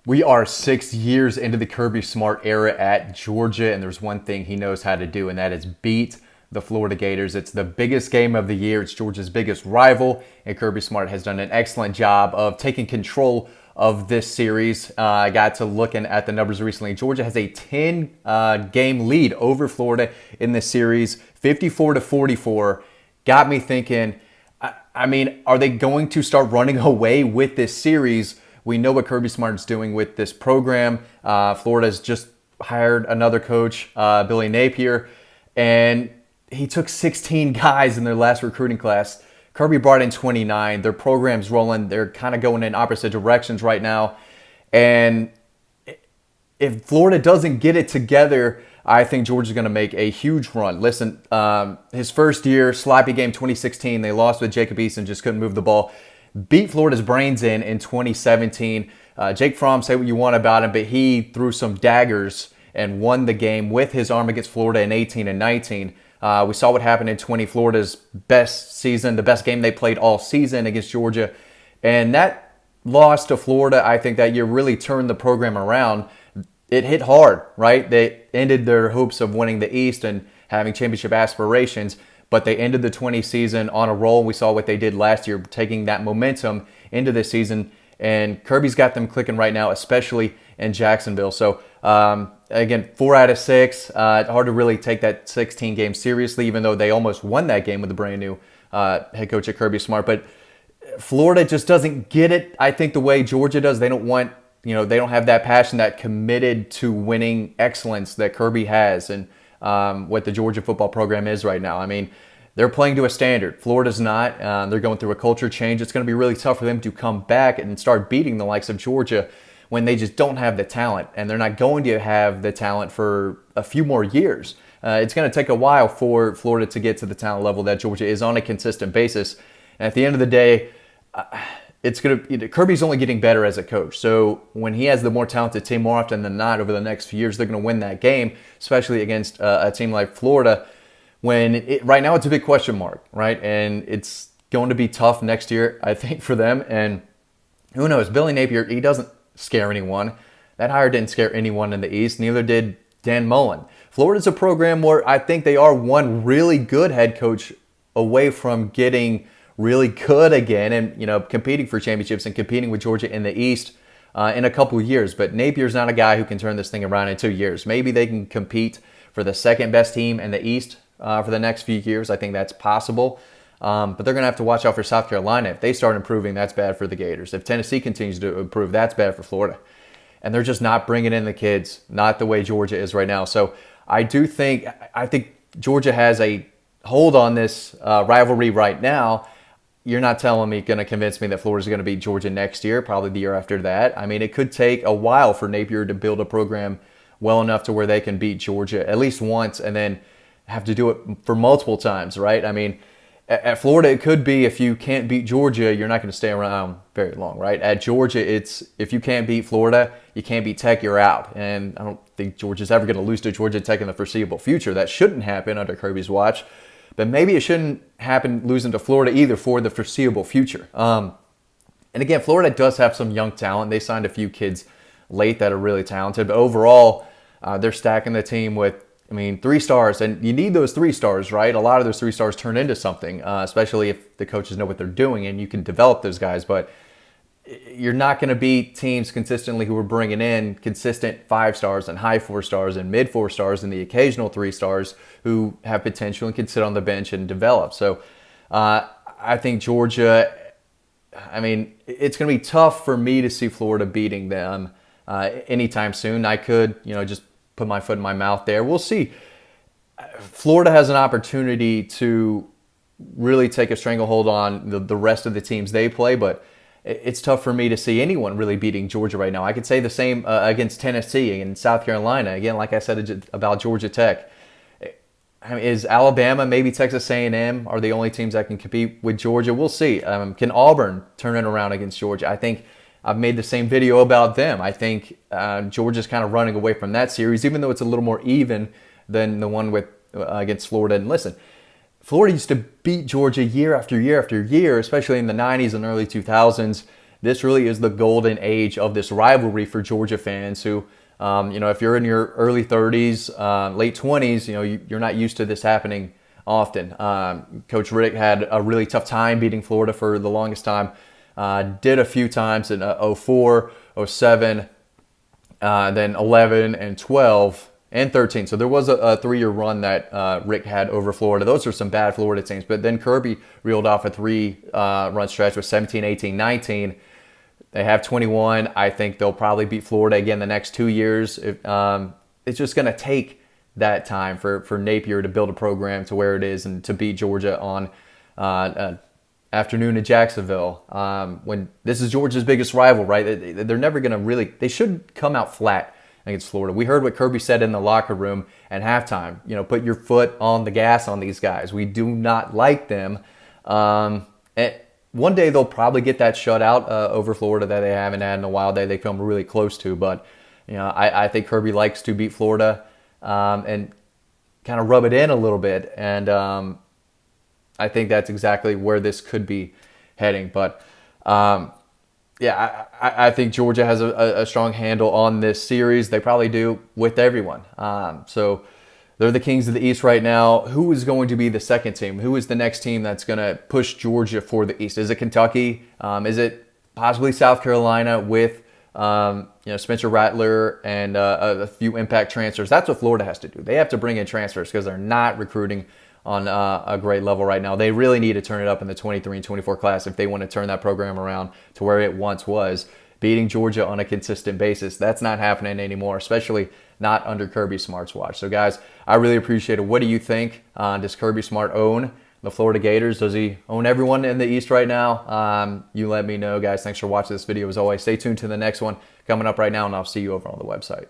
We are 6 years into the Kirby Smart era at Georgia, and there's one thing he knows how to do, and that is beat the Florida Gators. It's the biggest game of the year. It's Georgia's biggest rival, and Kirby Smart has done an excellent job of taking control of this series. I got to looking at the numbers recently. Georgia has a 10 game lead over Florida in this series, 54-44. Got me thinking, I mean, are they going to start running away with this series? We know what Kirby Smart is doing with this program. Florida's just hired another coach, Billy Napier, and he took 16 guys in their last recruiting class. Kirby brought in 29. Their program's rolling. They're kind of going in opposite directions right now. And if Florida doesn't get it together, I think Georgia's going to make a huge run. Listen, his first year, sloppy game 2016. They lost with Jacob Eason, just couldn't move the ball. Beat Florida's brains in 2017. Jake Fromm, say what you want about him, but he threw some daggers and won the game with his arm against Florida in 18 and 19. We saw what happened in 20, Florida's best season, the best game they played all season against Georgia. And that loss to Florida, I think that year really turned the program around. It hit hard, right? They ended their hopes of winning the East and having championship aspirations, but they ended the 20 season on a roll. We saw what they did last year, taking that momentum into this season. And Kirby's got them clicking right now, especially in Jacksonville. So, again, 4 out of 6. Hard to really take that 16-game seriously, even though they almost won that game with a brand new head coach at Kirby Smart. But Florida just doesn't get it, I think, the way Georgia does. They don't want, they don't have that passion, that committed to winning excellence that Kirby has and what the Georgia football program is right now. I mean, they're playing to a standard. Florida's not. They're going through a culture change. It's going to be really tough for them to come back and start beating the likes of Georgia when they just don't have the talent, and they're not going to have the talent for a few more years. It's going to take a while for Florida to get to the talent level that Georgia is on a consistent basis. And at the end of the day, Kirby's only getting better as a coach. So when he has the more talented team more often than not over the next few years, they're going to win that game, especially against a team like Florida. Right now it's a big question mark, right? And it's going to be tough next year, I think, for them. And who knows? Billy Napier, he doesn't scare anyone. That hire didn't scare anyone in the East. Neither did Dan Mullen. Florida's a program where I think they are one really good head coach away from getting really good again and competing for championships and competing with Georgia in the East in a couple of years. But Napier's not a guy who can turn this thing around in 2 years. Maybe they can compete for the second best team in the East for the next few years. I think that's possible. But they're going to have to watch out for South Carolina. If they start improving, that's bad for the Gators. If Tennessee continues to improve, that's bad for Florida. And they're just not bringing in the kids, not the way Georgia is right now. So I think Georgia has a hold on this rivalry right now. You're not telling me, going to convince me that Florida's going to beat Georgia next year, probably the year after that. I mean, it could take a while for Napier to build a program well enough to where they can beat Georgia at least once and then have to do it for multiple times, right? I mean, at Florida, it could be if you can't beat Georgia, you're not going to stay around very long, right? At Georgia, it's if you can't beat Florida, you can't beat Tech, you're out. And I don't think Georgia's ever going to lose to Georgia Tech in the foreseeable future. That shouldn't happen under Kirby's watch. But maybe it shouldn't happen losing to Florida either for the foreseeable future. And again, Florida does have some young talent. They signed a few kids late that are really talented. But overall, they're stacking the team with 3 stars, and you need those 3 stars, right? A lot of those 3 stars turn into something, especially if the coaches know what they're doing and you can develop those guys. But you're not going to beat teams consistently who are bringing in consistent 5 stars and high 4 stars and mid 4 stars and the occasional 3 stars who have potential and can sit on the bench and develop. So I think Georgia, it's going to be tough for me to see Florida beating them anytime soon. I could, just put my foot in my mouth there. We'll see. Florida has an opportunity to really take a stranglehold on the rest of the teams they play, but it's tough for me to see anyone really beating Georgia right now. I could say the same against Tennessee and South Carolina. Again, like I said about Georgia Tech. Is Alabama, maybe Texas A&M are the only teams that can compete with Georgia? We'll see. Can Auburn turn it around against Georgia? I think I've made the same video about them. I think Georgia's kind of running away from that series, even though it's a little more even than the one with against Florida. And listen, Florida used to beat Georgia year after year after year, especially in the 90s and early 2000s. this really is the golden age of this rivalry for Georgia fans who, if you're in your early 30s, late 20s, you're not used to this happening often. Coach Riddick had a really tough time beating Florida for the longest time. Did a few times in 04, 07, then 11 and 12 and 13. So there was a 3-year run that Rick had over Florida. Those are some bad Florida teams. But then Kirby reeled off a 3-run stretch with 17, 18, 19. They have 21. I think they'll probably beat Florida again the next 2 years. It's just going to take that time for Napier to build a program to where it is and to beat Georgia on afternoon in Jacksonville. When this is Georgia's biggest rival, right? They're never going to really. They should come out flat against Florida. We heard what Kirby said in the locker room at halftime. Put your foot on the gas on these guys. We do not like them. And one day they'll probably get that shutout over Florida that they haven't had in a while. They come really close to, but I think Kirby likes to beat Florida and kind of rub it in a little bit. And I think that's exactly where this could be heading. But I think Georgia has a strong handle on this series. They probably do with everyone. So they're the kings of the East right now. Who is going to be the second team? Who is the next team that's going to push Georgia for the East? Is it Kentucky? Is it possibly South Carolina with Spencer Rattler and a few impact transfers? That's what Florida has to do. They have to bring in transfers because they're not recruiting on a great level right now. They really need to turn it up in the 23 and 24 class if they want to turn that program around to where it once was, beating Georgia on a consistent basis. That's not happening anymore, especially not under Kirby Smart's watch. So, guys, I really appreciate it. What do you think? Does Kirby Smart own the Florida Gators? Does he own everyone in the East right now? You let me know, guys. Thanks for watching this video. As always, stay tuned to the next one coming up right now, and I'll see you over on the website.